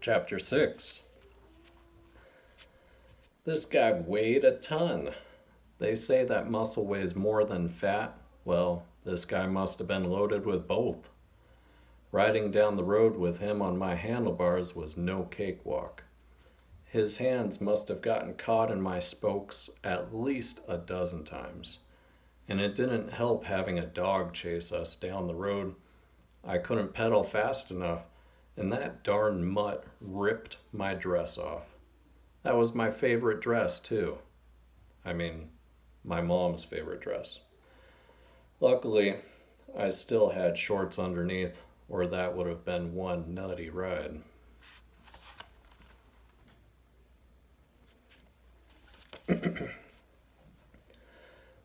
Chapter 6. This guy weighed a ton. They say that muscle weighs more than fat. Well, this guy must have been loaded with both. Riding down the road with him on my handlebars was no cakewalk. His hands must have gotten caught in my spokes at least a dozen times. And it didn't help having a dog chase us down the road. I couldn't pedal fast enough, and that darn mutt ripped my dress off. That was my favorite dress, too. I mean, my mom's favorite dress. Luckily, I still had shorts underneath, or that would have been one nutty ride.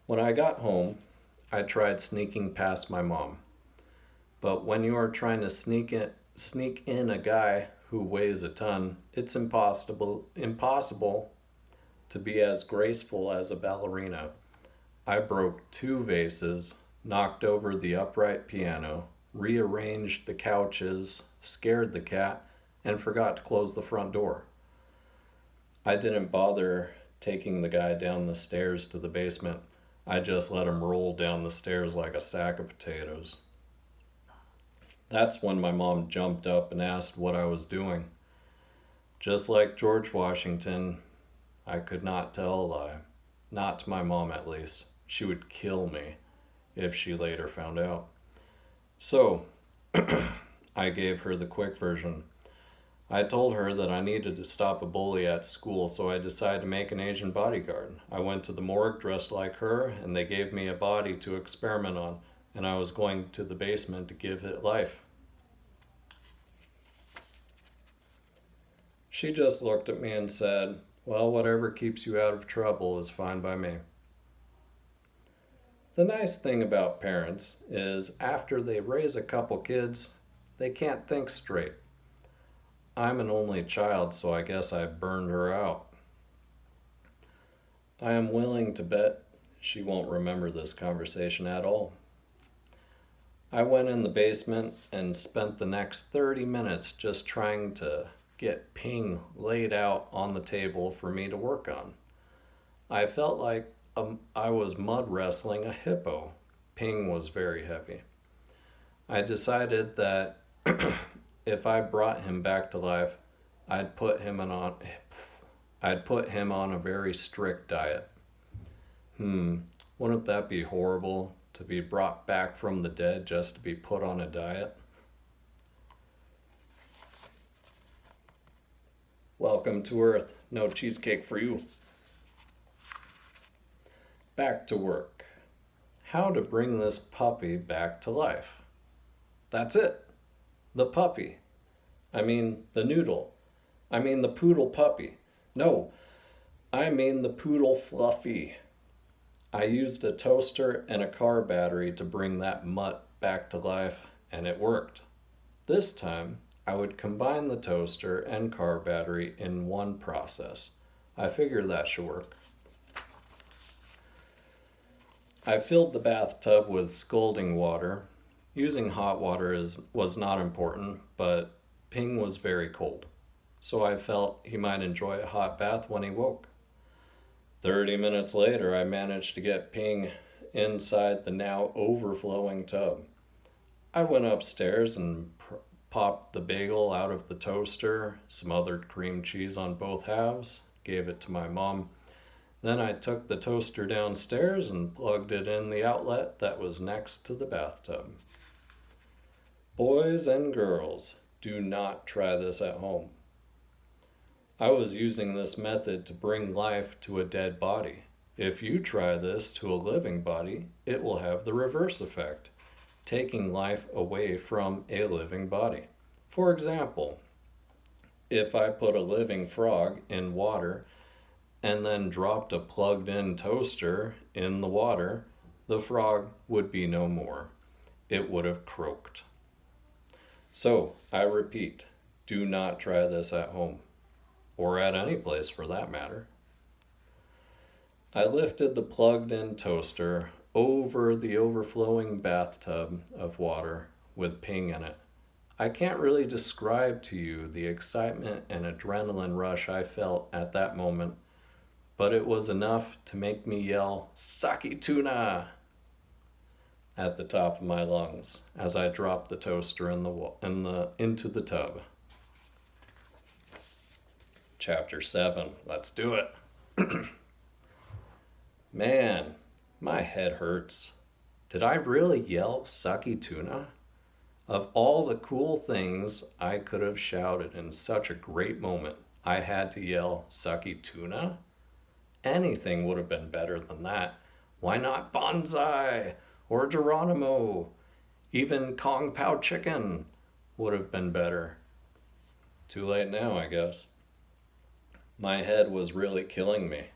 When I got home, I tried sneaking past my mom. But when you are trying to sneak in a guy who weighs a ton, it's impossible to be as graceful as a ballerina. I broke 2 vases, knocked over the upright piano, rearranged the couches, scared the cat, and forgot to close the front door. I didn't bother taking the guy down the stairs to the basement. I just let him roll down the stairs like a sack of potatoes. That's when my mom jumped up and asked what I was doing. Just like George Washington, I could not tell a lie. Not to my mom, at least. She would kill me if she later found out. So, I gave her the quick version. I told her that I needed to stop a bully at school, so I decided to make an Asian bodyguard. I went to the morgue dressed like her, and they gave me a body to experiment on, and I was going to the basement to give it life. She just looked at me and said, "Well, whatever keeps you out of trouble is fine by me." The nice thing about parents is after they raise a couple kids, they can't think straight. I'm an only child, so I guess I burned her out. I am willing to bet she won't remember this conversation at all. I went in the basement and spent the next 30 minutes just trying to get Ping laid out on the table for me to work on. I felt like I was mud wrestling a hippo. Ping was very heavy. I decided that if I brought him back to life, I'd put him on a very strict diet. Wouldn't that be horrible to be brought back from the dead just to be put on a diet? Welcome to Earth. No cheesecake for you. Back to work. How to bring this puppy back to life. That's it. The puppy. I mean the noodle. I mean the poodle puppy. No, I mean the poodle Fluffy. I used a toaster and a car battery to bring that mutt back to life, and it worked. This time, I would combine the toaster and car battery in one process. I figure that should work. I filled the bathtub with scalding water. Using hot water was not important, but Ping was very cold, so I felt he might enjoy a hot bath when he woke. 30 minutes later, I managed to get Ping inside the now overflowing tub. I went upstairs and popped the bagel out of the toaster, smothered cream cheese on both halves, gave it to my mom. Then I took the toaster downstairs and plugged it in the outlet that was next to the bathtub. Boys and girls, do not try this at home. I was using this method to bring life to a dead body. If you try this to a living body, it will have the reverse effect, taking life away from a living body. For example, if I put a living frog in water and then dropped a plugged-in toaster in the water, the frog would be no more. It would have croaked. So, I repeat, do not try this at home, or at any place for that matter. I lifted the plugged-in toaster over the overflowing bathtub of water with Ping in it. I can't really describe to you the excitement and adrenaline rush I felt at that moment, but it was enough to make me yell, "Saki tuna!" at the top of my lungs as I dropped the toaster into the tub. Chapter 7. Let's do it. Man, my head hurts. Did I really yell "Saki tuna"? Of all the cool things I could have shouted in such a great moment, I had to yell "Saki tuna"? Anything would have been better than that. Why not bonsai or Geronimo? Even Kung Pao chicken would have been better. Too late now, I guess. My head was really killing me.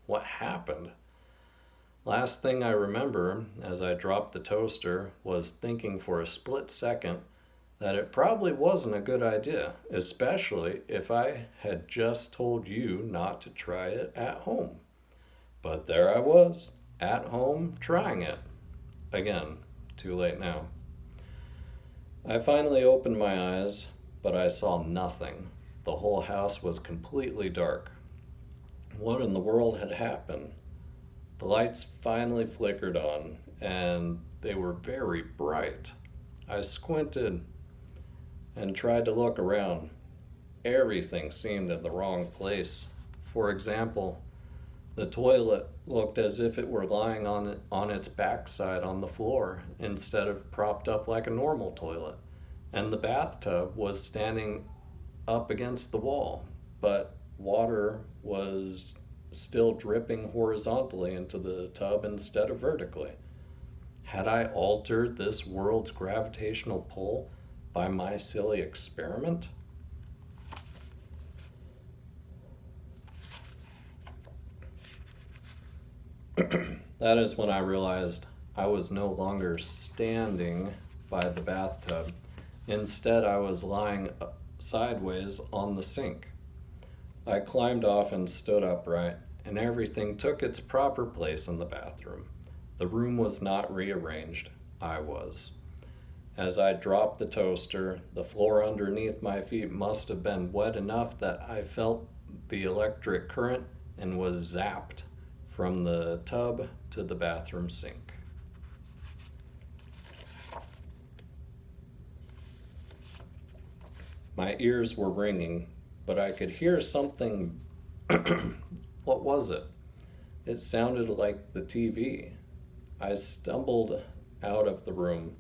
What happened? Last thing I remember as I dropped the toaster was thinking for a split second that it probably wasn't a good idea, especially if I had just told you not to try it at home. But there I was, at home, trying it. Again, too late now. I finally opened my eyes, but I saw nothing. The whole house was completely dark. What in the world had happened? The lights finally flickered on, and they were very bright. I squinted and tried to look around. Everything seemed in the wrong place. For example, the toilet looked as if it were lying on its backside on the floor instead of propped up like a normal toilet. And the bathtub was standing up against the wall, but water was still dripping horizontally into the tub instead of vertically. Had I altered this world's gravitational pull by my silly experiment? That is when I realized I was no longer standing by the bathtub. Instead, I was lying sideways on the sink. I climbed off and stood upright, and everything took its proper place in the bathroom. The room was not rearranged. I was. As I dropped the toaster, the floor underneath my feet must have been wet enough that I felt the electric current and was zapped from the tub to the bathroom sink. My ears were ringing, but I could hear something. What was it? It sounded like the TV. I stumbled out of the room,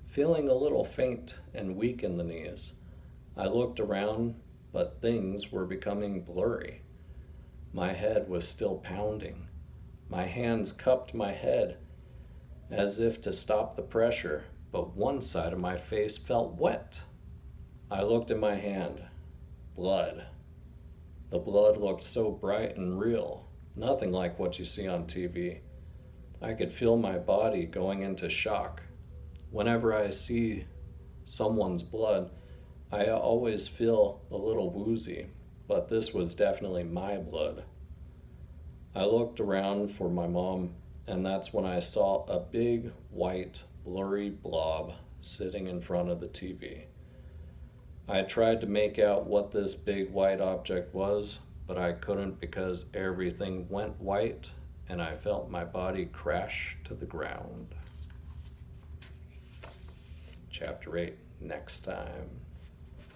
feeling a little faint and weak in the knees. I looked around, but things were becoming blurry. My head was still pounding. My hands cupped my head as if to stop the pressure, but one side of my face felt wet. I looked at my hand. Blood. The blood looked so bright and real, nothing like what you see on TV. I could feel my body going into shock. Whenever I see someone's blood, I always feel a little woozy, but this was definitely my blood. I looked around for my mom, and that's when I saw a big, white, blurry blob sitting in front of the TV. I tried to make out what this big white object was, but I couldn't because everything went white and I felt my body crash to the ground. Chapter 8, next time.